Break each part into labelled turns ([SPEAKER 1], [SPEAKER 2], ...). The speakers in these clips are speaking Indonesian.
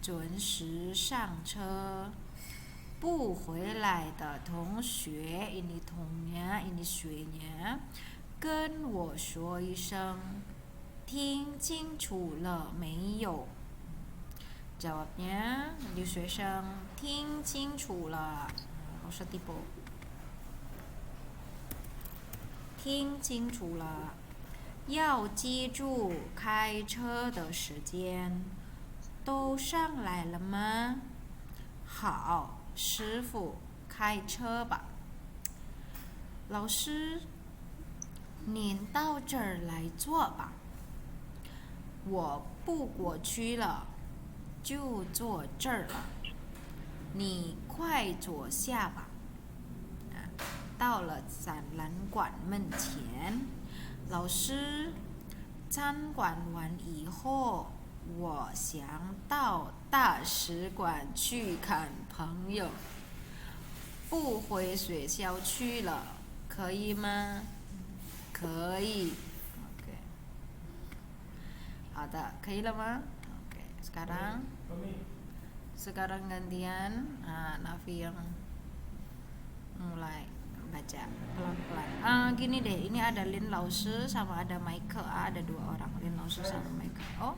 [SPEAKER 1] 准时上车。不回来的同学 ini 同学 ini 学生跟我说一声，听清楚了没有？Jawabnya, Liu Xuesheng 听清楚了。Usah tipu。听清楚了，要记住开车的时间。都上来了吗？好，师傅，开车吧。老师，您到这儿来坐吧。我不过去了，就坐这儿了。你快坐下吧。到了展览馆门前，老师，参观完以后，我想到大使馆去看朋友，不回学校去了，可以吗？可以。OK， 好的，可以了吗？ OK， sekarang gantian Nafi yang mulai baca pelan-pelan. Gini deh, ini ada Lin Lause sama ada Michael. Ada dua orang, Lin Lause sama Michael. Oh,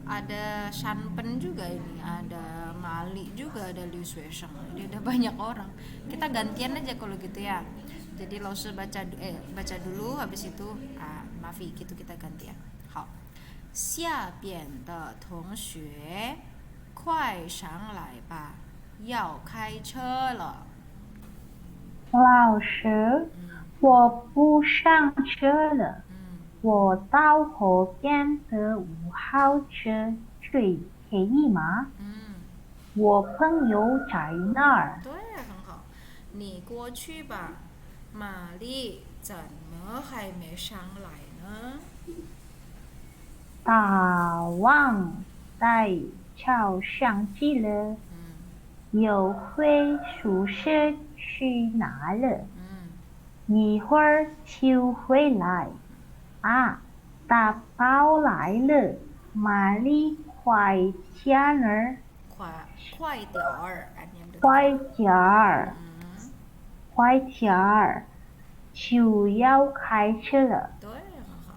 [SPEAKER 1] ada Shanpen juga ini, ada Mali juga, ada Liu Xuesheng. Jadi ada banyak orang. Kita gantian aja kalau gitu ya. Jadi Lause baca dulu, habis itu Nafi gitu kita gantian. 好，下边的同学快上来吧，要开车了。
[SPEAKER 2] 老师，我不上车了，我到后边的5号车去，可以吗？我朋友在那儿。
[SPEAKER 1] 对，很好，你过去吧。玛丽怎么还没上来呢？
[SPEAKER 2] 大王带照相机了，又回宿舍去拿了，一会儿就回来。大宝来了，玛丽快点儿，
[SPEAKER 1] 快点儿，
[SPEAKER 2] 快点儿，就要开车了。
[SPEAKER 1] 对，很好。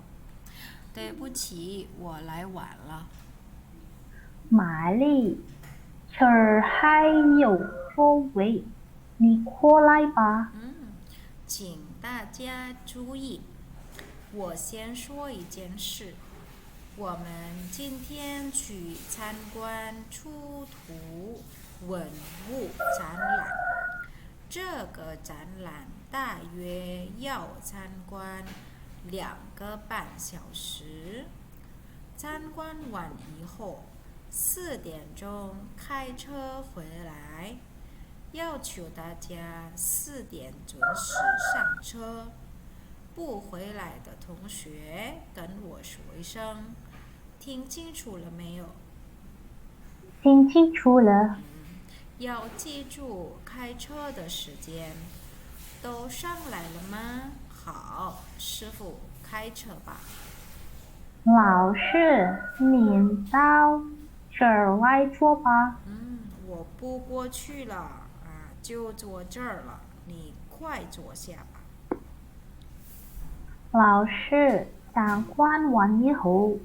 [SPEAKER 1] 对不起，我来晚了。
[SPEAKER 2] 玛丽，这儿还有座位，你过来吧。
[SPEAKER 1] 请大家注意，我先说一件事。我们今天去参观出土文物展览，这个展览大约要参观2个半小时。参观完以后，4点钟开车回来，要求大家4点准时上车。不回来的同学跟我说一声，听清楚了没有？
[SPEAKER 2] 听清楚了。
[SPEAKER 1] 要记住开车的时间。都上来了吗？好，师傅，开车吧。
[SPEAKER 2] 老师，您到这儿来坐吧。
[SPEAKER 1] 我不过去了就坐这儿了，你快坐下吧。
[SPEAKER 2] 老师，参观完以后，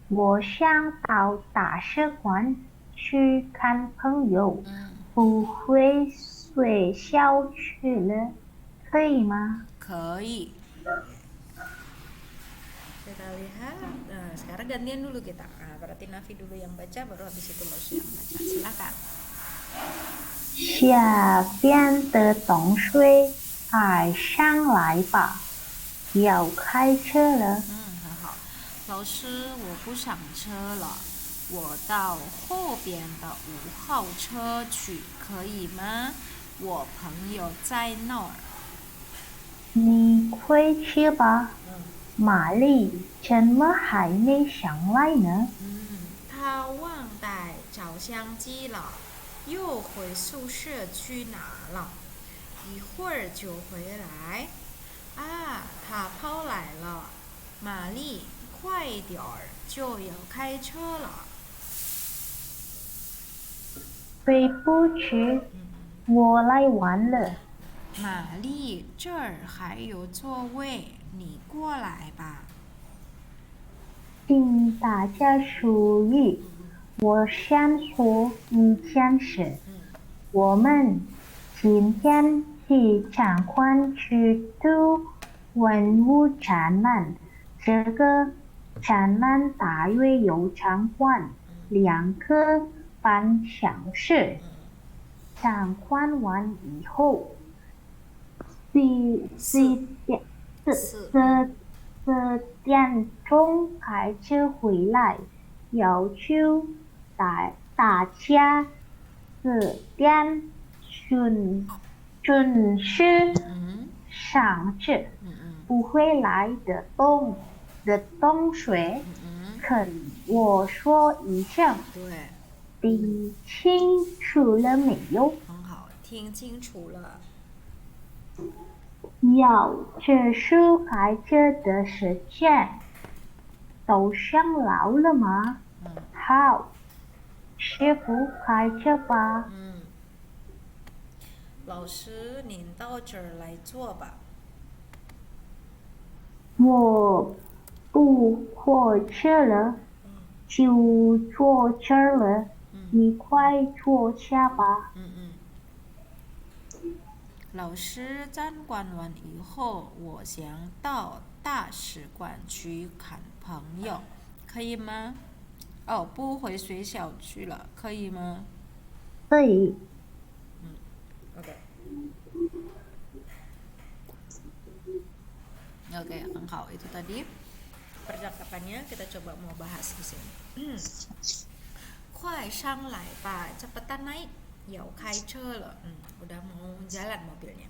[SPEAKER 2] 我想到大使馆去看朋友，不回学校去了，可以吗？
[SPEAKER 1] 可以。Kita lihat, sekarang gantian dulu kita. Berarti Nafi dulu yang baca, baru habis itu Lause yang baca. Silakan.
[SPEAKER 2] 下边的同学快上来吧，要开车了。
[SPEAKER 1] 很好。老师，我不上车了，我到后边的5号车去，可以吗？我朋友在那儿。
[SPEAKER 2] 你快去吧。玛丽怎么还没上来呢？
[SPEAKER 1] 她忘带照相机了，又回宿舍去拿了，一会儿就回来。她跑来了，玛丽，快点儿，就要开车了。
[SPEAKER 2] 对不起，我来晚了。
[SPEAKER 1] 玛丽，这儿还有座位，你过来吧。
[SPEAKER 2] 请大家注意，我想说一件事。我们今天去参观许多文物展览，这个展览大约有参观2个半小时。参观完以后，4点
[SPEAKER 1] 四，4
[SPEAKER 2] 点钟开车回来，要求大家4点准时上车。不会来的同学，跟我说一声，
[SPEAKER 1] 对，
[SPEAKER 2] 听清楚了没有？
[SPEAKER 1] 很好，听清楚了。
[SPEAKER 2] 要结束开车的时间，都想好了吗？好，师傅开车吧。
[SPEAKER 1] 老师，您到这儿来坐吧。
[SPEAKER 2] 我不火车了，就坐这儿了。你快坐下吧。
[SPEAKER 1] 老师，参观完以后，我想到大使馆去看朋友，可以吗？哦，不回学校去了，可以吗？
[SPEAKER 2] 可以。
[SPEAKER 1] OK， Oke, 很好. Itu tadi percakapannya, kita coba mau bahas di sini. 快上来吧, cepetan naik. Ya, 开车了. Udah mau jalan mobilnya.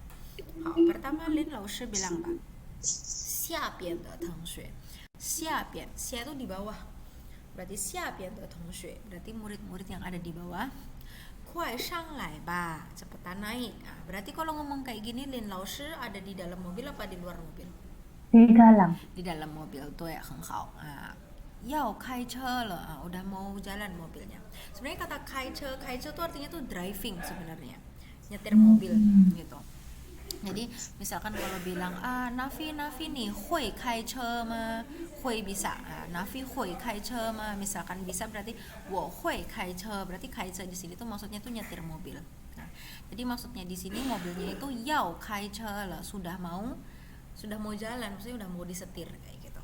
[SPEAKER 1] 好, pertama Lin 老师 bilang apa? 下边的同学. 下边itu di bawah. Berarti 下边的同学, berarti murid-murid yang ada di bawah. 快上来吧, cepetan naik. Berarti kalau ngomong kayak gini, Lin 老师 ada di dalam mobil apa di luar mobil? Di dalam mobil tuh ya, 很好. 要开车了, udah mau jalan mobilnya. Sebenarnya kata 开车tuh artinya tuh driving sebenarnya, nyetir mobil gitu. Jadi misalkan kalau bilang Nafi nih hui 开车吗? Hui bisa, Nafi hui 开车吗? Misalkan bisa berarti 我会开车, berarti 开车di sini tuh maksudnya tuh nyetir mobil. Nah, jadi maksudnya di sini mobilnya itu 要开车了, sudah mau jalan, maksudnya udah mau disetir kayak gitu.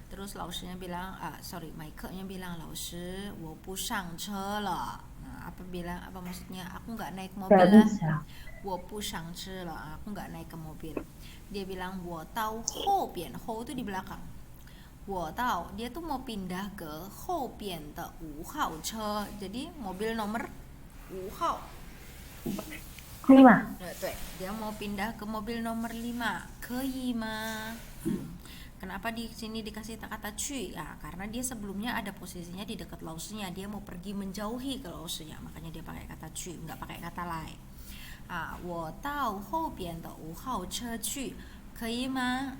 [SPEAKER 1] Terus lausnya bilang, Michaelnya bilang, 老师我不上车了. Nah, apa maksudnya? Aku nggak naik mobil lah. 我不上车了, aku nggak naik ke mobil. Dia bilang 我到后边, 后 itu di belakang. 我到, dia tuh mau pindah ke 后边的5号车, jadi mobil nomor 5号.
[SPEAKER 2] 5.
[SPEAKER 1] Dia mau pindah ke mobil nomor 5. 可以吗? Kenapa di sini dikasih kata cuy? Ya, karena dia sebelumnya ada posisinya di dekat lausnya, dia mau pergi menjauhi ke lausnya, makanya dia pakai kata cuy, nggak pakai kata lai. 我到后边的5号车去，可以吗？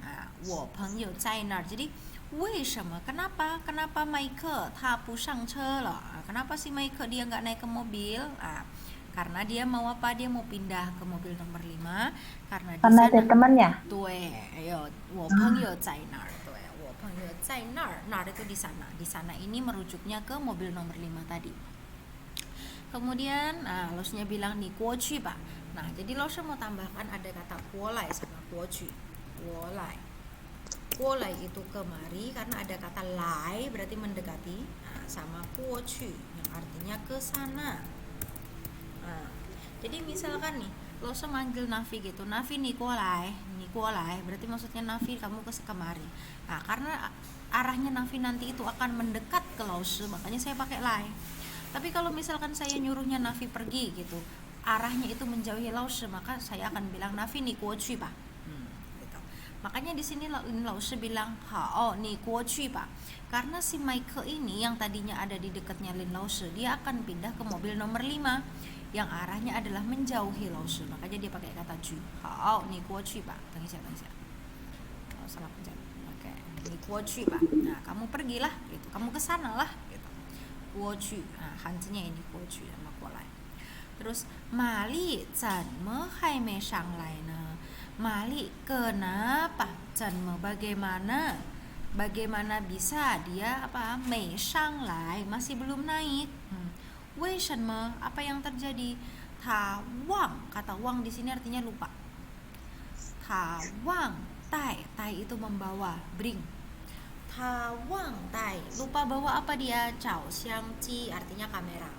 [SPEAKER 1] 我朋友在那儿. Jadi 为什么? Kenapa Michael 他不上车了? Kenapa si Michael dia nggak naik ke mobil? Karena dia mau apa? Dia mau pindah ke mobil nomor 5 karena di sana
[SPEAKER 2] ada temannya.
[SPEAKER 1] 对，我朋友在那儿. 对，我朋友在那儿. 那儿 itu di sana. Di sana ini merujuknya ke mobil nomor 5 tadi. Kemudian Lausnya bilang nih 过去吧. Nah, jadi Lausnya mau tambahkan ada kata 过来 sama 过去. 过来. 过来 itu kemari karena ada kata 来 berarti mendekati, sama 过去 yang artinya ke sana. Jadi misalkan nih, Lausnya manggil Nafi gitu, Nafi nih 过来, berarti maksudnya Nafi kamu ke kemari. Karena arahnya Nafi nanti itu akan mendekat ke Lausnya, makanya saya pakai lai. Tapi kalau misalkan saya nyuruhnya Nafi pergi gitu, arahnya itu menjauhi Lausnya, maka saya akan bilang Nafi nih 过去吧. Gitu. Makanya di sini Lausnya bilang hao nih 过去吧. Karena si Michael ini yang tadinya ada di dekatnya Lin Lausnya, dia akan pindah ke mobil nomor 5 yang arahnya adalah menjauhi Lausnya, makanya dia pakai kata cu. Hao nih 过去吧. Tunggu saya. Salah pencet. Oke. Nih 过去吧. Nah, kamu pergilah gitu. Kamu ke sana lah gitu. 过去. Nah, hanzinya ini 过去sama 过来. Terus Mali me hai me shang lai ne. Mali kenapa? Me bagaimana? Bagaimana bisa dia apa? Me shang lai masih belum naik. Wei shen me apa yang terjadi? Ta wang, kata wang di sini artinya lupa. Ta wang tai, tai itu membawa, bring. Ta wang tai, lupa bawa apa dia? Cao xiang ji artinya kamera.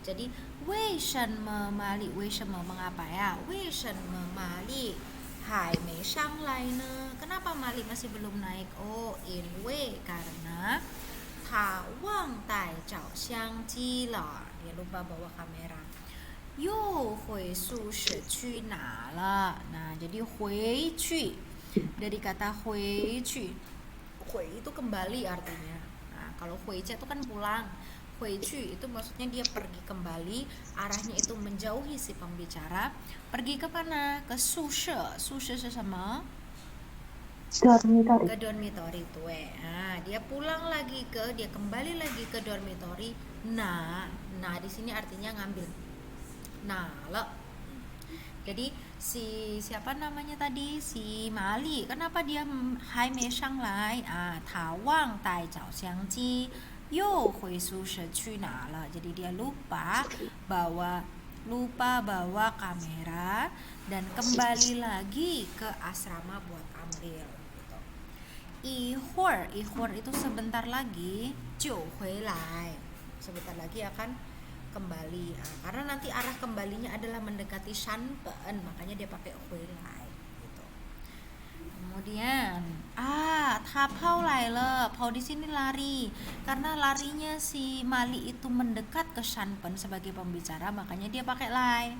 [SPEAKER 1] Jadi wei shen me mali, wei shen me mengapa ya? Wei shen me mali hai mei shang lai ne. Kenapa mali masih belum naik? Oh, in wei karena ta wang tai cao xiang ji la. Dia lupa bawa kamera. Yo hui su shi qu na le. Nah, jadi hui qu dari kata hui qu. Hui itu kembali artinya. Nah, kalau hui itu kan pulang. Hui qu itu maksudnya dia pergi kembali, arahnya itu menjauhi si pembicara. Pergi ke mana? Ke su she. Su she sama
[SPEAKER 2] Dormitory.
[SPEAKER 1] ke dormitory itu nah, dia kembali lagi ke dormitory. Nah di sini artinya ngambil. Nah lo, jadi siapa namanya tadi, si Mali, kenapa dia hai me shang lai? Ta wang tai cao xiang ji yo hui su she qu na le. Jadi dia lupa bawa kamera dan kembali lagi ke asrama buat ambil. Ihor itu sebentar lagi, jiu hui lai, sebentar lagi akan kembali. Karena nanti arah kembalinya adalah mendekati shanpen, makanya dia pakai hui lai gitu. Kemudian ta pao lai le, pao di sini lari, karena larinya si Mali itu mendekat ke shanpen sebagai pembicara, makanya dia pakai lai.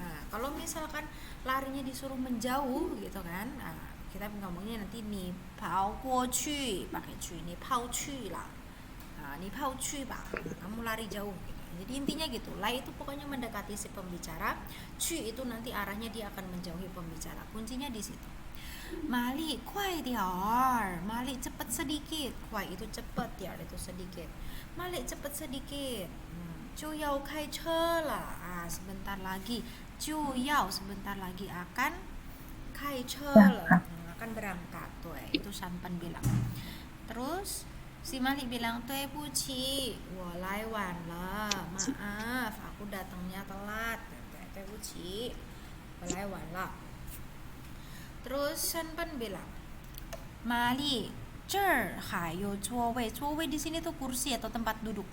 [SPEAKER 1] Nah, kalau misalkan larinya disuruh menjauh gitu kan, kita ngomongnya nanti ni pao guo qu, pakai qu, ni pao qu lah. Ni pao qu ba, kamu lari jauh gitu. Jadi intinya gitu, lai itu pokoknya mendekati si pembicara, qu itu nanti arahnya dia akan menjauhi pembicara. Kuncinya di situ. Mali kuai diar, Mali cepat sedikit. Kuai itu cepat, diar itu sedikit. Mali cepat sedikit. Ju yao kai che lah, sebentar lagi. Ju yao sebentar lagi akan kai che lah, akan berangkat. Tuh, itu Shanpen bilang. Terus si Mali bilang, "Tui bu qi, wo lai wan le, maaf, aku datangnya telat. Tui bu qi, wo lai wan le." Terus Shanpen bilang, "Mali, cer hai yo cuo wei." Cuo wei di sini tuh kursi atau tempat duduk.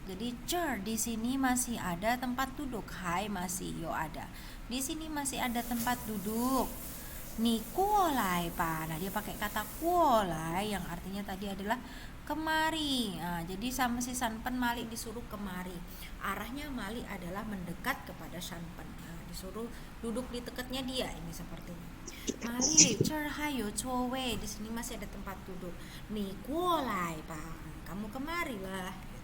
[SPEAKER 1] Jadi cer di sini masih ada tempat duduk, hai masih yo ada. Di sini masih ada tempat duduk. Ni kuo lai pa. Nah, dia pakai kata kuo lai yang artinya tadi adalah kemari. Jadi sama si Shanpen Mali disuruh kemari. Arahnya Mali adalah mendekat kepada Shanpen. Disuruh duduk di dekatnya dia, ini seperti ini. Mali, cer hai yo cuo wei. Di sini masih ada tempat duduk. Ni kuo lai pa. Kamu kemarilah.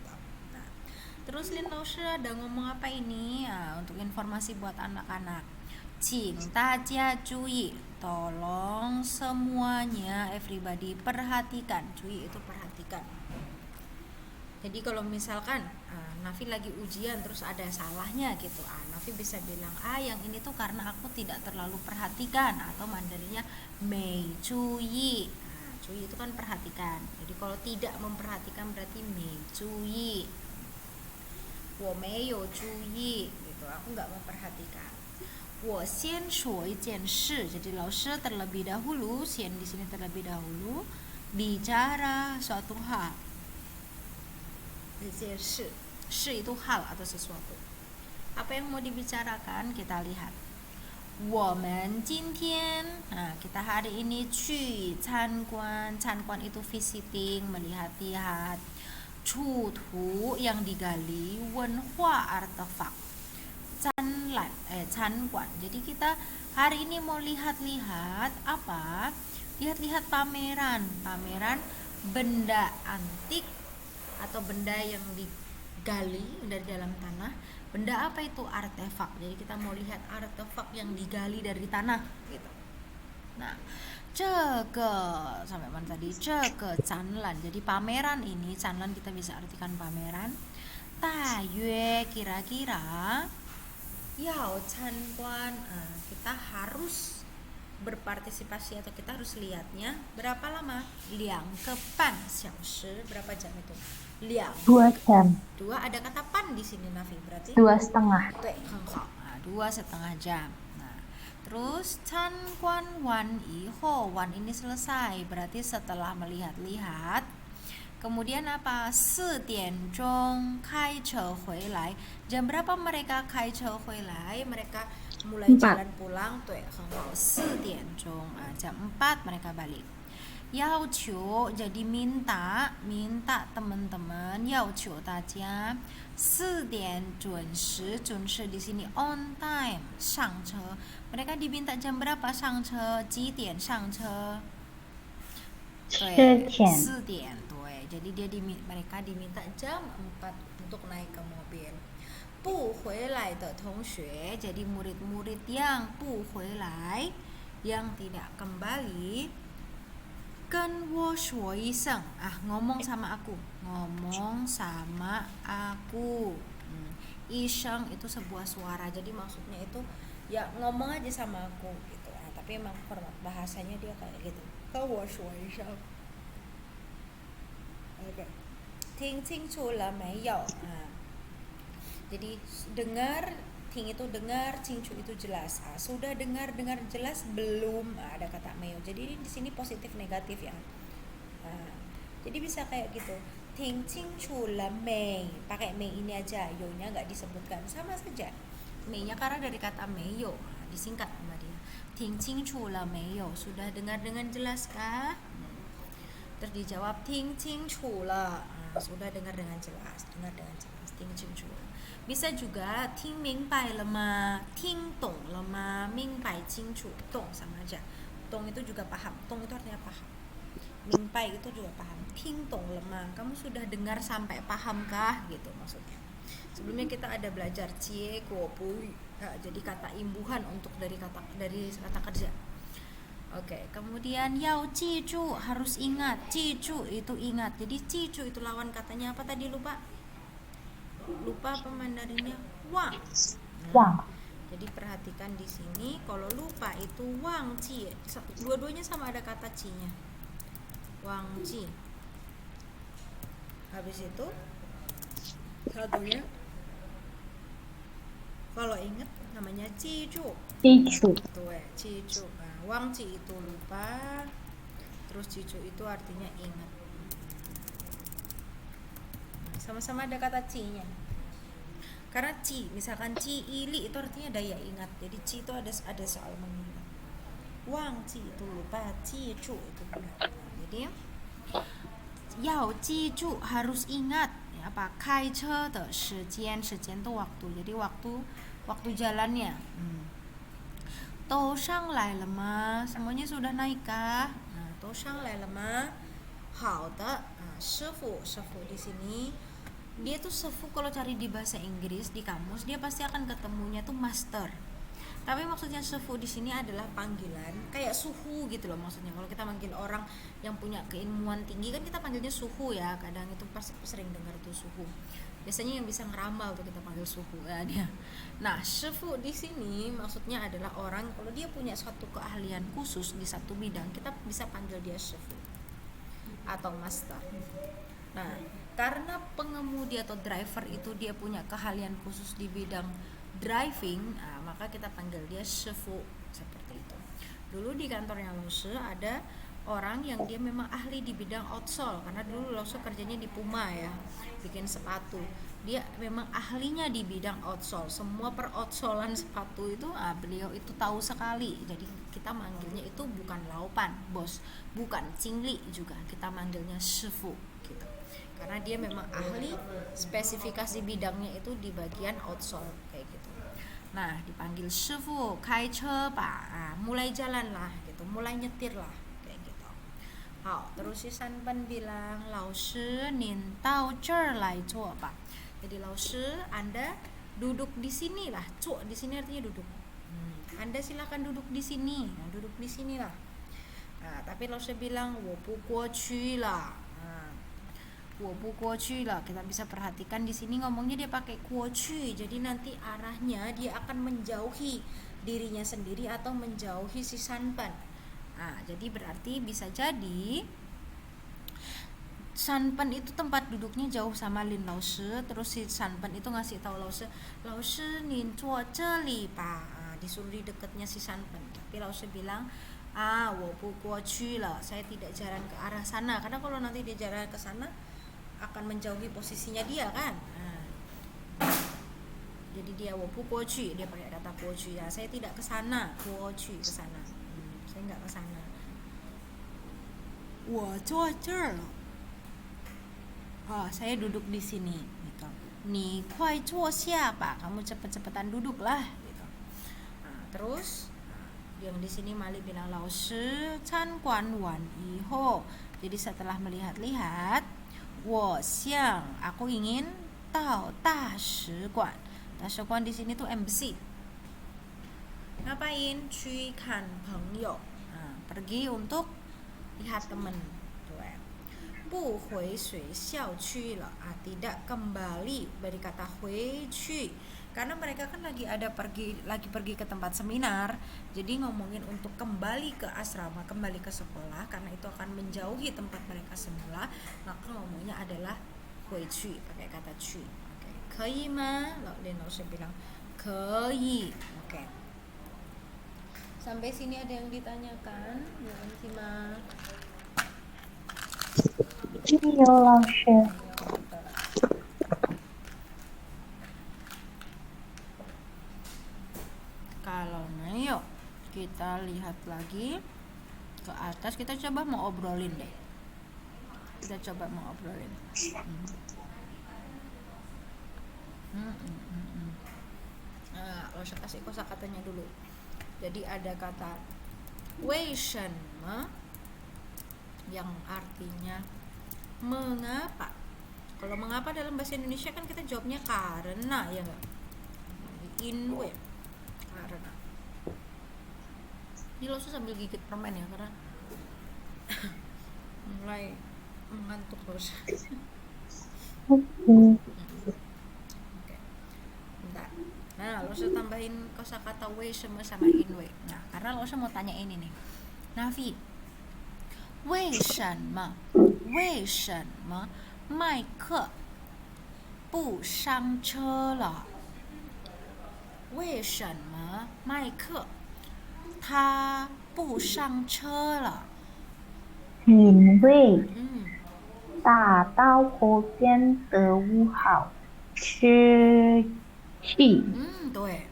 [SPEAKER 1] Terus Lin Laoshi ada ngomong apa ini? Untuk informasi buat anak-anak. Qing tajia cui, tolong semuanya, everybody perhatikan. Cui itu perhatikan. Jadi kalau misalkan Nafi lagi ujian terus ada salahnya gitu, Nafi bisa bilang, yang ini tuh karena aku tidak terlalu perhatikan, atau Mandarinnya mei cui. Cui itu kan perhatikan. Jadi kalau tidak memperhatikan berarti mei cui. 我没有注意 gitu, aku nggak memperhatikan. 我先说一件事, jadi Laoshi terlebih dahulu, Xian di sini terlebih dahulu bicara suatu hal. 一件事, shi itu hal atau sesuatu. Apa yang mau dibicarakan? Kita lihat. 我们今天, kita hari ini 去参观, 参观 itu visiting, melihat-lihat. 出土 yang digali, 文化 artefak, 参观. Jadi kita hari ini mau lihat-lihat apa? Lihat-lihat pameran benda antik atau benda yang digali dari dalam tanah. Benda apa itu? Artefak. Jadi kita mau lihat artefak yang digali dari tanah gitu. Nah, sampai mana tadi? Zanlan. Jadi pameran ini, Zanlan kita bisa artikan pameran. Tai kira-kira yao canquan, kita harus berpartisipasi atau kita harus lihatnya berapa lama? 2个半小时, berapa jam itu?
[SPEAKER 2] 2 jam.
[SPEAKER 1] 2 ada kata pan di sini Nafi, berarti
[SPEAKER 2] 2,5.
[SPEAKER 1] 对，很好啊，2,5 jam. Nah, terus Chan Quan Wan Iho, Wan ini selesai, berarti setelah melihat-lihat. Kemudian apa? 4点钟开车回来. Jam berapa mereka 开车回来? Mereka mulai
[SPEAKER 2] 4.
[SPEAKER 1] jalan pulang, 对，很好，4点钟. Jam 4 mereka balik. Yao qiu, jadi minta teman-teman, yao qiu 大家4点准时di sini on time 上车. Mereka diminta jam berapa 上车? 几点上车? 对，4点. 对，jadi mereka diminta jam 4 untuk naik ke mobil. 不回来的同学, jadi murid-murid yang 不回来, yang tidak kembali. 跟我说一声, ngomong sama aku. Iseng itu sebuah suara, jadi maksudnya itu ya ngomong aja sama aku gitu. Tapi emang format bahasanya dia kayak gitu. 跟我说一声. Oke. 听清楚了没有? Jadi dengar, ting itu dengar, cingcu itu jelas. Sudah dengar jelas belum? Ada kata meo. Jadi di sini positif negatif ya. Jadi bisa kayak gitu. Ting cingcu la mei. Pakai mei ini aja, yo-nya nggak disebutkan. Sama saja. Mei-nya karena dari kata meyo, disingkat sama dia. Ting cingcu la meyo. Sudah dengar dengan jelas kah? Terus dijawab ting cingcu la. Sudah dengar dengan jelas. Ting cingcu. Bisa juga ting mingpai lema, ting tong lema, mingpai cingcu, tong sama aja. Tong itu juga paham, tong itu artinya paham. Mingpai itu juga paham. Ting tong lema, kamu sudah dengar sampai pahamkah? Gitu maksudnya. Sebelumnya kita ada belajar cie, kuopui, jadi kata imbuhan untuk dari kata kerja. Oke, kemudian yao ciju, harus ingat. Ciju itu ingat. Jadi ciju itu lawan katanya apa tadi lupa apa Mandarinnya? Wang. Jadi perhatikan di sini, kalau lupa itu wang ci. Dua-duanya sama ada kata ci-nya. Wang ci. Habis itu satunya kalau ingat namanya ciju. Tuh, ciju. Wang ci itu lupa. Terus ciju itu artinya ingat. Sama-sama ada kata ci-nya. Karena ci, misalkan ci ili itu artinya daya ingat. Jadi ci itu ada soal mengingat. Wang ci itu lupa, ci cu itu benar. Jadi yao ji ju harus ingat ya, apa? Kai che de shijian itu waktu. Jadi waktu jalannya. Tou shang lai le ma? Semuanya sudah naik kah? Tou shang lai le ma? Hao de, shifu di sini. Dia tuh sefu kalau cari di bahasa Inggris di kamus dia pasti akan ketemunya tuh master. Tapi maksudnya sefu di sini adalah panggilan kayak suhu gitu loh maksudnya. Kalau kita manggil orang yang punya keilmuan tinggi kan kita panggilnya suhu ya. Kadang itu pasti sering dengar itu suhu. Biasanya yang bisa ngeramal tuh kita panggil suhu ya dia. Nah, sefu di sini maksudnya adalah orang kalau dia punya suatu keahlian khusus di satu bidang, kita bisa panggil dia sefu atau master. Nah, karena pengemudi atau driver itu dia punya keahlian khusus di bidang driving, maka kita panggil dia sefu seperti itu. Dulu di kantornya Lose ada orang yang dia memang ahli di bidang outsole, karena dulu Lose kerjanya di Puma ya, bikin sepatu. Dia memang ahlinya di bidang outsole, semua per-outsolan sepatu itu beliau itu tahu sekali. Jadi kita manggilnya itu bukan laupan, bos, bukan cingli juga, kita manggilnya sefu gitu. Karena dia memang ahli spesifikasi bidangnya itu di bagian outsole kayak gitu. Nah, dipanggil shifu kai che ba, mulai jalan lah gitu, mulai nyetir lah kayak gitu. Terus si Sanpan bilang, "Lao shi nin dao zhe lai zuo ba." Jadi lao shi, Anda duduk di sini lah. Zuo di sini artinya duduk. Anda silakan duduk di sini. Duduk di sinilah. Tapi lao shi bilang, "Wo bu guo qu la." 我不过去了. Kita bisa perhatikan di sini ngomongnya dia pakai 过去. Jadi nanti arahnya dia akan menjauhi dirinya sendiri atau menjauhi si sanpan. Nah, jadi berarti bisa jadi sanpan itu tempat duduknya jauh sama Lin Lao Shi, terus si sanpan itu ngasih tahu Lao Shi nin zuo zhe li ba. Disuruh di dekatnya si sanpan. Tapi Lao Shi bilang, wo bu guo qu le, saya tidak jalan ke arah sana. Karena kalau nanti dia jalan ke sana akan menjauhi posisinya dia kan. Jadi dia wo bu guo qu, dia pakai kata guo qu ya. Saya tidak ke sana, guo qu ke sana. Saya enggak ke sana. Wo zuo zhe le. Saya duduk di sini gitu. Ni kuai zuo xia ba, kamu cepet-cepetan duduklah gitu. Terus yang di sini Mali bilang Lao Shi can guan wan yi ho. Jadi setelah melihat-lihat, wo xiang, aku ingin tao da shi guan. Da shi guan di sini tuh embassy. Ngapain? Cui kan pengyou. Pergi untuk lihat teman. Bu hui shui xiao qu le, tidak kembali, dari kata hui qu. Karena mereka kan lagi pergi ke tempat seminar, jadi ngomongin untuk kembali ke asrama, kembali ke sekolah, karena itu akan menjauhi tempat mereka semula, maka ngomongnya adalah hui qu, pakai kata qu. Oke, keyi ma? Lin Lao Shi bilang keyi. Oke. Sampai sini ada yang ditanyakan? Gimana?
[SPEAKER 2] 有老师
[SPEAKER 1] Kalau yuk kita lihat lagi ke atas, kita coba mau obrolin deh. Nah, saya kasih kosakatanya dulu. Jadi ada kata 为什么 yang artinya mengapa. Kalau mengapa dalam bahasa Indonesia kan kita jawabnya karena, ya enggak? Inwe, karena. Ini lo sambil gigit permen ya, karena mulai mengantuk terus. Oke. Bentar. Nah, lo tambahin kosakata wei sama inwe. Nah, karena lo mau tanya ini nih. Nafi, 为什么麦克不上车了？为什么麦克他不上车了？
[SPEAKER 2] 因为大道后边的五号车去。
[SPEAKER 1] 对。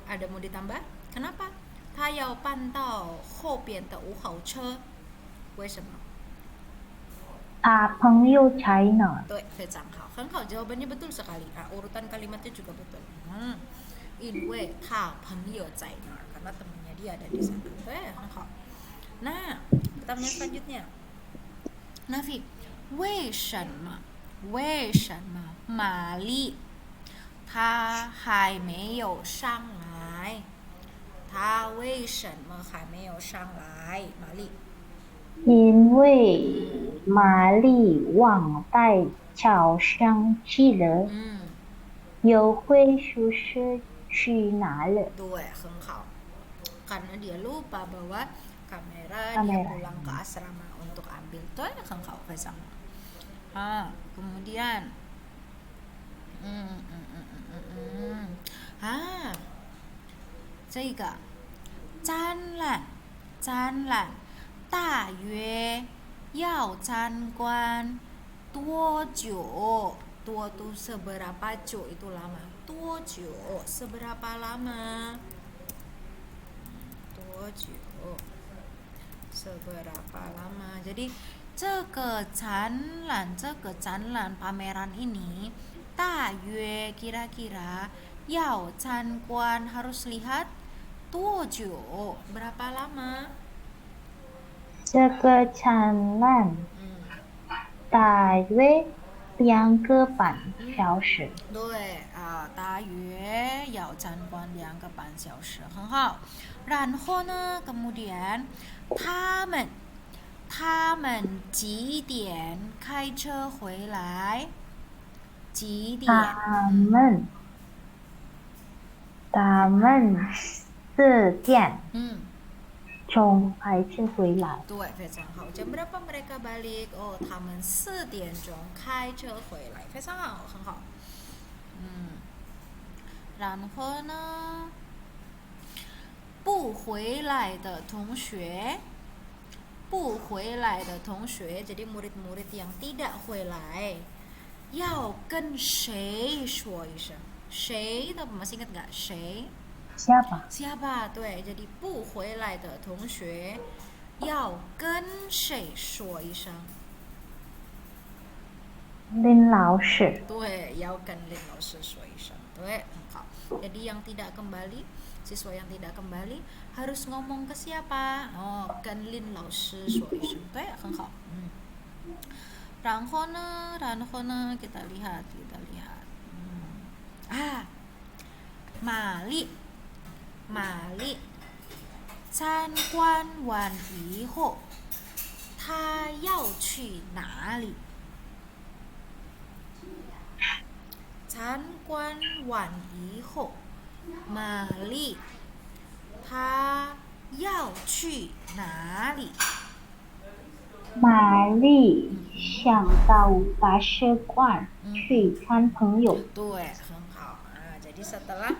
[SPEAKER 1] Ada mau ditambah? Kenapa? 他要搬到后边的五号车，为什么？
[SPEAKER 2] 他朋友在哪？
[SPEAKER 1] 对，非常好，很好，jawabannya betul sekali. Urutan kalimatnya juga betul. 因为他朋友在哪儿, karena temannya dia ada di sana. 对，很好。Nah, pertanyaan selanjutnya. Nafi, 为什么玛丽她还没有上来？他为什么还没有上来？玛丽，
[SPEAKER 2] 因为玛丽忘带照相机了，又回宿舍去拿了。
[SPEAKER 1] 对，很好。Karena dia lupa bawa kamera, dia pulang ke asrama untuk ambil. 对，很好，非常好。kemudian这个展览大约要参观多久？多 tuh seberapa jo itu lama. 多久 seberapa lama? 多久 seberapa lama? Jadi 这个展览 pameran ini 大约 kira-kira 要参观 harus lihat 多久 berapa lama?
[SPEAKER 2] 这个展览大约2个半小时。
[SPEAKER 1] 对大约要参观2个半小时，很好。然后呢，kemudian 他们几点开车回来？几点？
[SPEAKER 2] 他们4点钟开车回来。
[SPEAKER 1] 对，非常好。jam berapa mereka balik? Oh, 他们4点钟开车回来，非常好，很好。然后呢？不回来的同学，jadi murid-murid yang tidak 回来，要跟谁说一声？谁的 masih ingat nggak？谁 ？Siapa？ 对， jadi 不回来的同学要跟谁说一声？
[SPEAKER 2] 林老师。
[SPEAKER 1] 对，要跟林老师说一声。对，很好。Jadi yang tidak kembali, siswa yang tidak kembali harus ngomong ke siapa? Oh, 跟林老师说一声。对，很好。然后呢？kita lihat. 玛丽参观完以后，她要去哪里？参观完以后，玛丽她要去哪里？
[SPEAKER 2] 玛丽想到大使馆去看朋友。
[SPEAKER 1] 对，很好。jadi setelah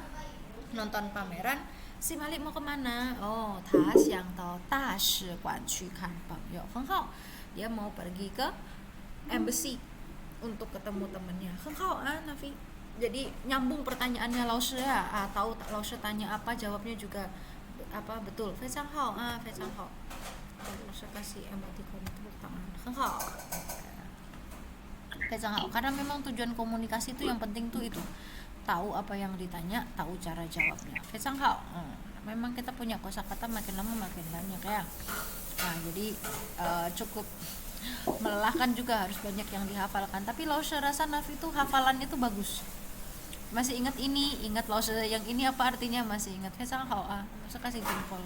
[SPEAKER 1] nonton pameran, si Malik mau kemana? Oh, 他想到大使馆去看朋友。很好， dia mau pergi ke embassy untuk ketemu temannya. 很好啊，Nafi. Jadi nyambung pertanyaannya Laushe ya. Tahu Laushe tanya apa, jawabnya juga apa betul. 非常好啊，非常好。Laushe kasih emoticon tepuk tangan. 很好。非常好， karena memang tujuan komunikasi itu yang penting tuh itu. Tahu apa yang ditanya, tahu cara jawabnya. 非常好。 memang kita punya kosakata makin lama makin banyak ya. Nah, jadi cukup melelahkan juga, harus banyak yang dihafalkan. Tapi Laushe rasa Nafi itu hafalannya tuh bagus. Masih ingat ini, ingat Laushe yang ini apa artinya, masih ingat. 非常好啊， Laushe kasih jempol.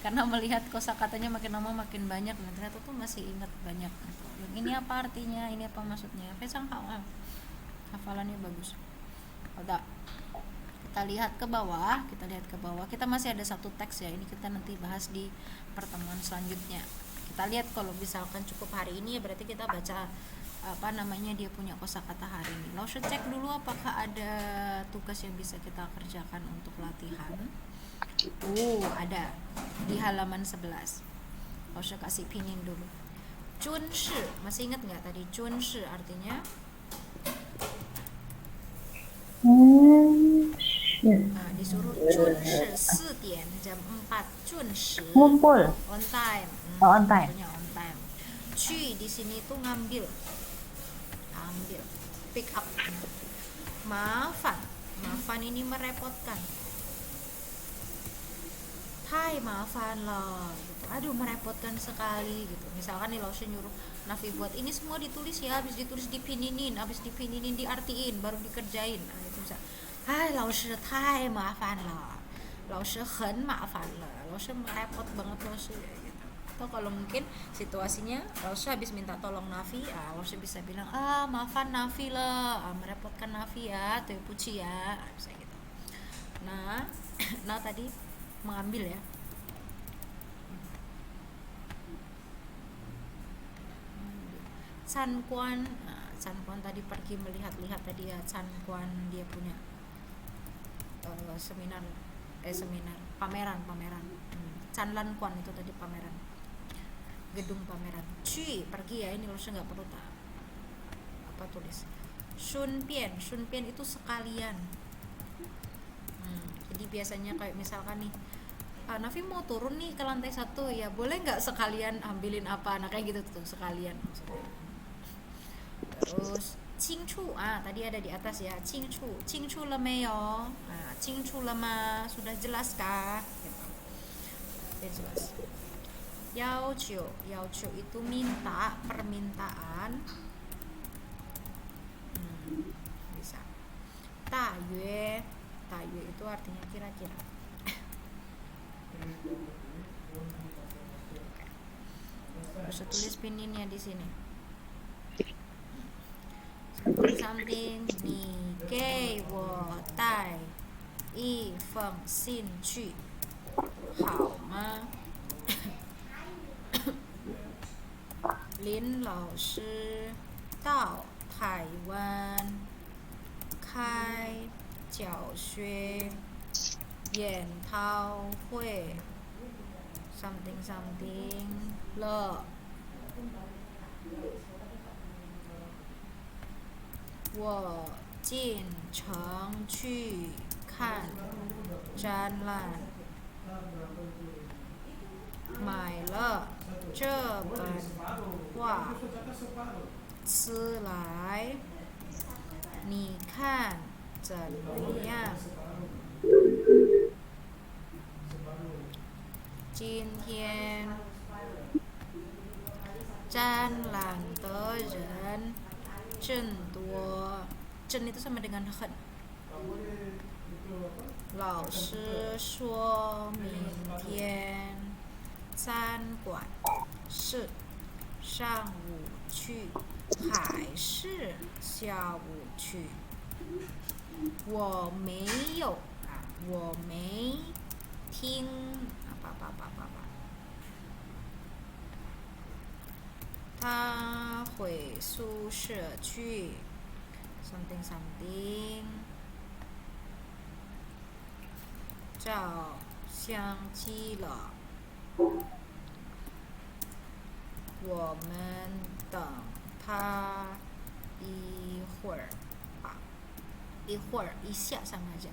[SPEAKER 1] Karena melihat kosakatanya makin lama makin banyak, dan ternyata tuh masih ingat banyak. Yang ini apa artinya, ini apa maksudnya. 非常好啊, hafalannya bagus. Udah. Kita lihat ke bawah. Kita masih ada satu teks ya. Ini kita nanti bahas di pertemuan selanjutnya. Kita lihat kalau misalkan cukup hari ini ya berarti kita baca dia punya kosakata hari ini. Laushe cek dulu apakah ada tugas yang bisa kita kerjakan untuk latihan. Ada di halaman 11. Laushe kasih pinin dulu. Junshi, masih ingat nggak tadi junshi artinya? Disuruh junshi 4点 jam 4 junshi.
[SPEAKER 2] Ngumpul.
[SPEAKER 1] On time.
[SPEAKER 2] On time.
[SPEAKER 1] On time. Cui di sini tuh ngambil, pick up. Maafan ini merepotkan. Hai, maafan loh gitu. Aduh, merepotkan sekali gitu. Misalkan nih Laushe nyuruh Nafi buat ini semua ditulis ya, habis ditulis dipininin, diartiin, baru dikerjain. Nah, itu bisa. Hai, Laushe, hai, maafan loh. Laushe hen maafan loh. Laushe merepot banget Laushe gitu. Atau kalau mungkin situasinya Laushe habis minta tolong Nafi, Laushe bisa bilang, maafan Nafi loh, merepotkan Nafi ya, tuh puji ya, bisa gitu. Nah tadi mengambil ya. Sanquan tadi pergi melihat-lihat tadi ya. Sanquan dia punya seminar pameran. Canlanquan itu tadi pameran, gedung pameran. Cui pergi ya, ini Laushe nggak perlu tulis. Shunpian itu sekalian. Jadi biasanya kayak misalkan nih, Nafi mau turun nih ke lantai 1 ya, boleh nggak sekalian ambilin apa, nah kayak gitu tuh sekalian maksudnya. Terus Qingchu, tadi ada di atas ya, Qingchu le meyo, Qingchu le ma, sudah jelas kah? Gitu. Sudah jelas. Yaoqiu itu minta, permintaan. Bisa. Tayue itu artinya kira-kira. Bisa tulis pininnya di sini. Something 你给我带一封信去好吗？林老师到台湾开教学研讨会 something something 了。我进城去看展览，买了这本画词来，你看怎么样？今天展览的人真多，真itu sama dengan 很。老师说明天展馆是上午去还是下午去？我没有我没听他回宿舍去 something something 照相机了。我们等他一会儿吧，一会儿一下sama aja，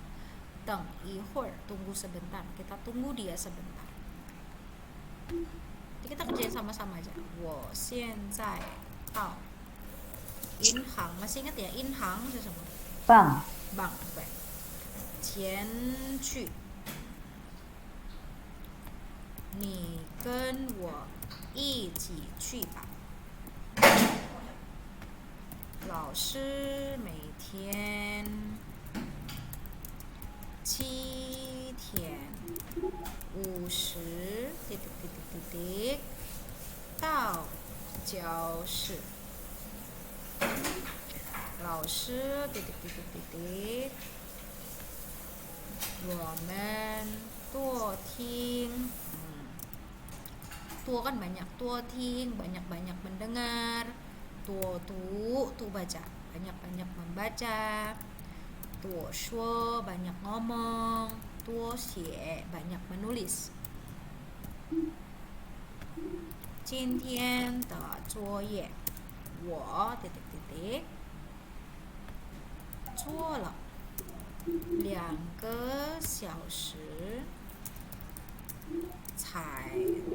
[SPEAKER 1] 等一会儿 tunggu sebentar， kita tunggu dia sebentar。Jadi kita kerjain sama-sama aja. 我现在到银行，masih ingat ya 银行是什么
[SPEAKER 2] ？bank。
[SPEAKER 1] bank，对。前去。你跟我一起去吧。老师每天7:50到教室。老师我们多听多kan banyak, 多听 banyak-banyak mendengar, 多读 tuh baca, banyak-banyak membaca, 多说 banyak ngomong, 多写 banyak menulis. 今天的作业我做了2个小时才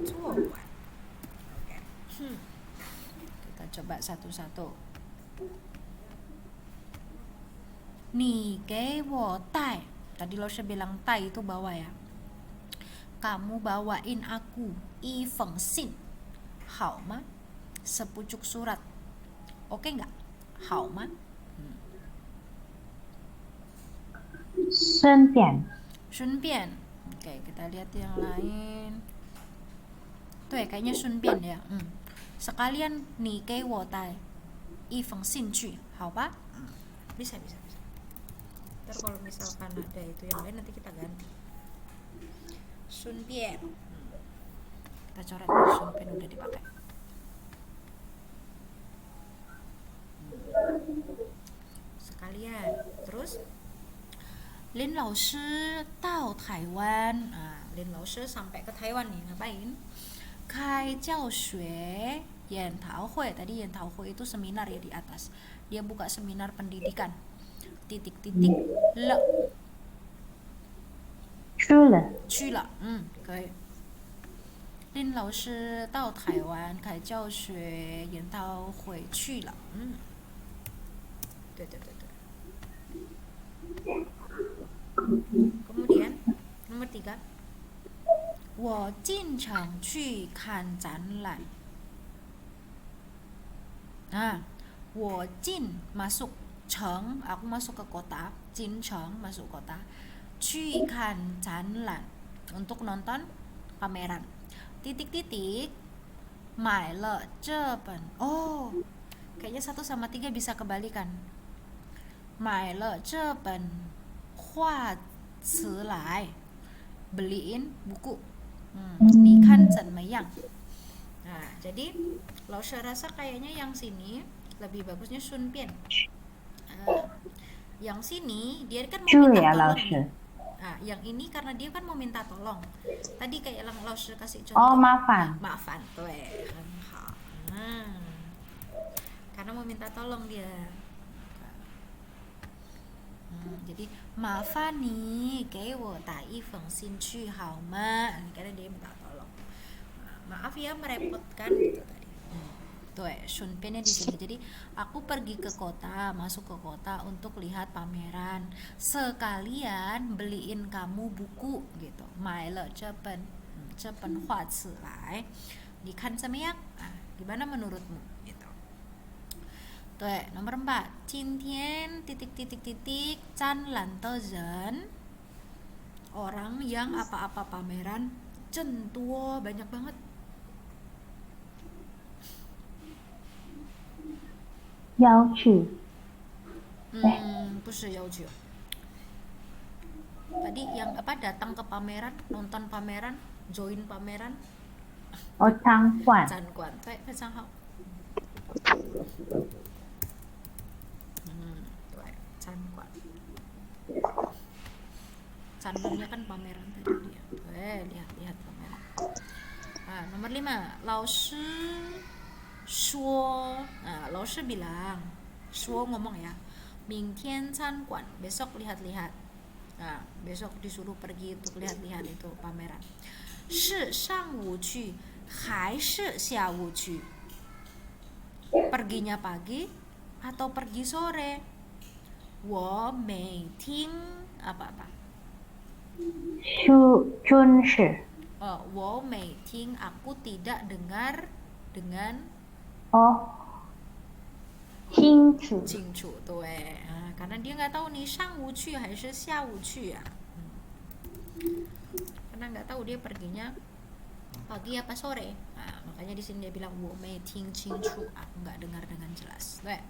[SPEAKER 1] 做完。Kita coba satu-satu. 你给我带 tadi lo bilang 带 itu bawa ya. Kamu bawain aku 一封信好吗？ sepucuk surat. Oke nggak? 好吗？
[SPEAKER 2] 顺便。
[SPEAKER 1] Oke, kita lihat yang lain. Tuh ya, kayaknya 顺便 ya. Sekalian 你给我带一封信去，好吧？ Bisa. Ntar kalau misalkan ada itu yang lain nanti kita ganti. 顺便 kita coret nih, 顺便udah dipakai. Sekalian. Terus Lin 老师到台湾Lin 老师 sampai ke Taiwan nih, ngapain? 开教学研讨会. Tadi 研讨会 itu seminar ya di atas. Dia buka seminar pendidikan. Titik-titik le. 去了. 可以. Lin 老师到台湾开教学研讨会去了. 对。Kemudian nomor 3, 我进城去看展览。我进 masuk, 城 aku masuk ke kota, 进城 masuk kota, 去看展览 untuk nonton pameran. Titik-titik 买了这本 oh kayaknya 1 sama 3 bisa kebalikan 买了这本画词来 beliin buku 你看怎么样 nah jadi Laushe rasa kayaknya yang sini lebih bagusnya Sunpian yang sini dia kan mau minta tolong nih. Nah, yang ini karena dia kan mau minta tolong. Tadi kayak Laushe kasih contoh.
[SPEAKER 2] Oh, maafan.
[SPEAKER 1] Maafan, tuh karena mau minta tolong dia. Jadi maafan nih, kayak wo tai feng xin chu hao ma. Karena dia minta tolong. Maaf ya merepotkan gitu tadi. Tuh Sunpiannya di sini. Jadi aku pergi ke kota, masuk ke kota untuk lihat pameran. Sekalian beliin kamu buku gitu. 买了这本画词来 你看怎么样 gimana menurutmu gitu. Tuh nomor 4. 今天 titik Chan lan Tezhen orang yang apa-apa pameran Centuo banyak banget.
[SPEAKER 2] Yao Chu.
[SPEAKER 1] 不是要求 tadi yang apa datang ke pameran, nonton pameran, join pameran.
[SPEAKER 2] Oh, Changguan.
[SPEAKER 1] Changguan, tuh pesan hao. Tuh Changguan. Changguannya kan pameran tadi dia. Tuh lihat pameran. Nomor 5, Laushe shuo. Laushe bilang, shuo ngomong ya. 明天参观 besok lihat-lihat. Besok disuruh pergi untuk lihat-lihat itu pameran. 是上午去还是下午去 perginya pagi atau pergi sore. 我每天apa-apa
[SPEAKER 2] 准时
[SPEAKER 1] 我每天 aku tidak dengar dengan
[SPEAKER 2] 清楚
[SPEAKER 1] 清楚 tuh karena dia nggak tahu nih 上午去还是下午去ya. Karena nggak tahu dia perginya pagi apa sore. Makanya di sini dia bilang 我没听清楚 aku nggak dengar dengan jelas. Tuh.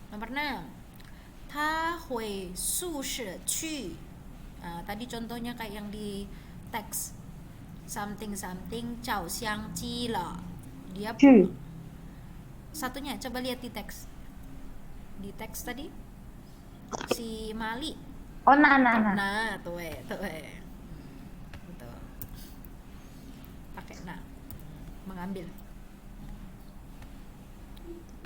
[SPEAKER 1] Nomor 6, 他回宿舍去. Tadi contohnya kayak yang di teks something 照相机了. Dia satunya coba lihat di teks. Di teks tadi si Mali.
[SPEAKER 2] Oh, nah.
[SPEAKER 1] Nah, tuh. Betul. Pakai mengambil.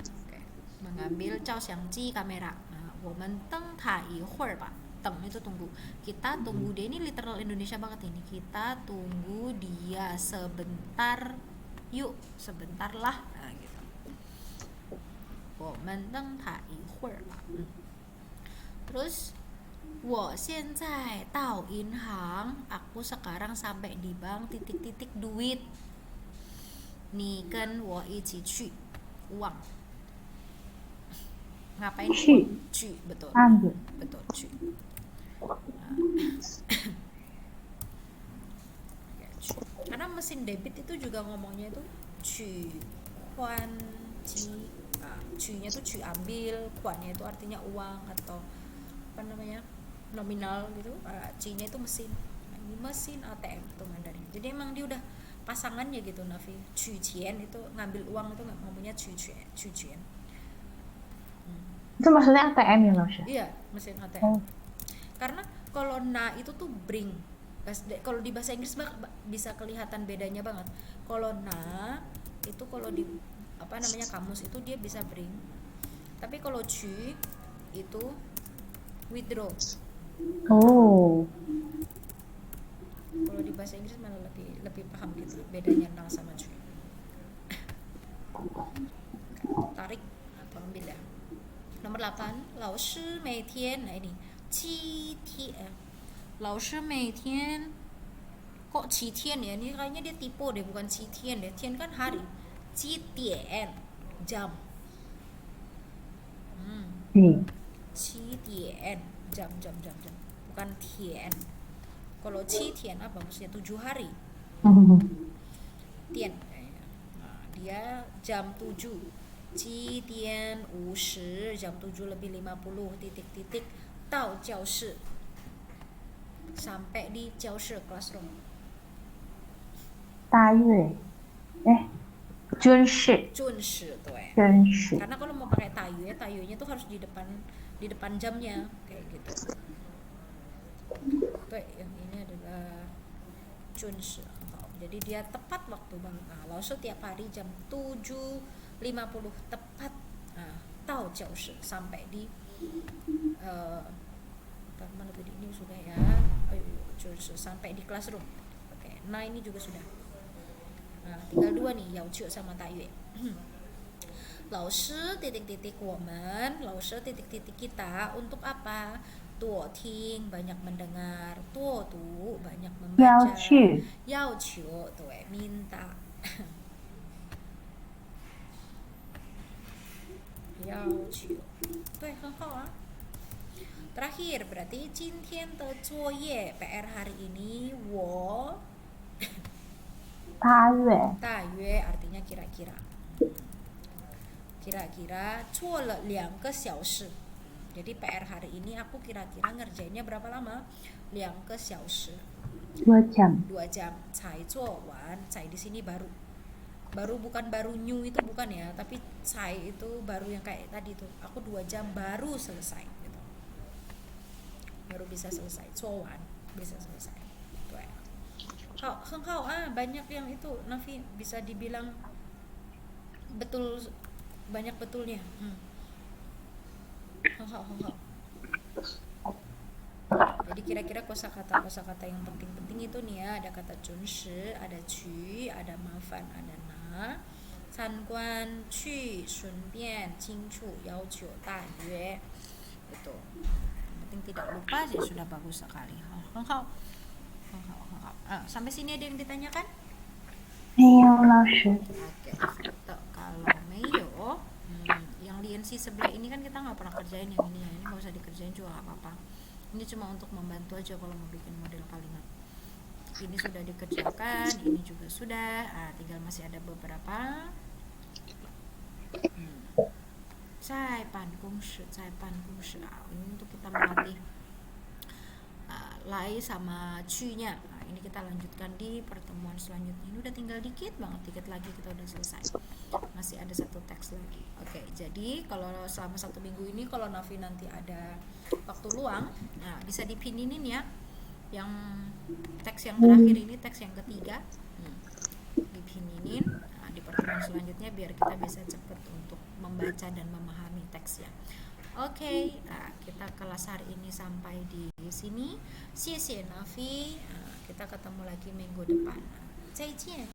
[SPEAKER 1] Oke. Mengambil 照相机 kamera. 我们等他一会儿吧. Teng itu tunggu. Kita tunggu dia, ini literal Indonesia banget ini. Kita tunggu dia sebentar. Yuk, sebentar lah. Gitu. 我们等他一会儿吧. Terus 我现在到银行 aku sekarang sampai di bank titik duit. 你跟我一起去 uang. Ngapain去betul.
[SPEAKER 2] Ambil.
[SPEAKER 1] Betul去. Karena mesin debit itu juga ngomongnya itu cu kuan ci. Cu-nya tuh cu ambil, kuannya itu artinya uang atau apa namanya nominal gitu. C-nya itu mesin. Ini mesin ATM itu Mandarin. Jadi emang dia udah pasangannya gitu Nafi. Cu cien itu ngambil uang itu ngomongnya cu cien.
[SPEAKER 2] Itu maksudnya ATM ya, Laushe?
[SPEAKER 1] Iya, mesin ATM. Karena kalau na itu tuh bring. Kalau di bahasa Inggris bisa kelihatan bedanya banget. Kalau na itu kalau di apa namanya kamus itu dia bisa bring. Tapi kalau cu itu withdraw.
[SPEAKER 2] Oh.
[SPEAKER 1] Kalau di bahasa Inggris malah lebih paham gitu bedanya na sama cu. Tarik atau ambil ya. Nomor 8, 老师每天 ini 7天. 老师每天 kok 7天ya? Ini kayaknya dia tipe deh, bukan 7天deh. Tian kan hari. 7点 jam. 7点 jam. Bukan tian. Kalau 7天 apa maksudnya 7 hari. Tian. dia jam 7. 7:50 jam 7 lebih 50 titik-titik到教室 sampai di 教室 classroom.
[SPEAKER 2] 大约准时
[SPEAKER 1] 对.
[SPEAKER 2] 准时
[SPEAKER 1] Karena kalau mau pakai tayunya tuh harus di depan jamnya kayak gitu. Tuh, yang ini adalah 准时. Jadi dia tepat waktu banget. Nah, Laosu tiap hari jam 7:50 tepat. Nah, 到教室 sampai di mana tadi ini sudah ya. Sampai di classroom. Oke. Nah, ini juga sudah. Nah, tinggal dua nih, Yao Qiu sama Taiyue. Laoshi titik-titik woman, Laoshi titik-titik kita untuk apa? Tuo ting banyak mendengar, tuo tu banyak membaca. Yao Qiu tuh minta. Yao Qiu. Tuh, 很好啊. Terakhir berarti 今天的作业 PR hari ini 我
[SPEAKER 2] 大
[SPEAKER 1] 约 artinya kira-kira 做了2个小时. Jadi PR hari ini aku kira-kira ngerjainnya berapa lama? 2个小时.
[SPEAKER 2] 2 jam.
[SPEAKER 1] 2 jam. 才做完. Cai di sini baru bukan baru new itu bukan ya, tapi cai itu baru yang kayak tadi tuh. Aku 2 jam baru selesai gitu. Baru bisa selesai. 做完 bisa selesai. Tuh ya. Banyak yang itu Nafi bisa dibilang betul, banyak betulnya. Jadi kira-kira kosakata yang penting-penting itu nih ya, ada kata 准时, ada 去, ada 麻烦, ada na, 参观, 去, 顺便, 清楚, 要求, 大约. Itu. Yang penting tidak lupa sih sudah bagus sekali. Sampai sini ada yang ditanyakan?
[SPEAKER 2] 没有老师.
[SPEAKER 1] Oke, kalau Meyo, yang di NC sebelah ini kan kita nggak pernah kerjain yang ini ya, ini nggak usah dikerjain juga nggak apa-apa. Ini cuma untuk membantu aja kalau mau bikin model kalimat. Ini sudah dikerjakan, ini juga sudah. Tinggal masih ada beberapa. Cai pan kung shi. Ini untuk kita melatih lai sama cu-nya. Ini kita lanjutkan di pertemuan selanjutnya. Ini udah tinggal dikit lagi kita udah selesai. Masih ada 1 teks lagi. Oke, jadi kalau selama 1 minggu ini kalau Nafi nanti ada waktu luang, nah bisa dipininin ya. Yang teks yang terakhir ini teks yang ketiga. Dipininin di pertemuan selanjutnya biar kita bisa cepat untuk membaca dan memahami teksnya. Oke, kita kelas hari ini sampai di sini. Xie xie Nafi. Kita ketemu lagi minggu depan. 再见.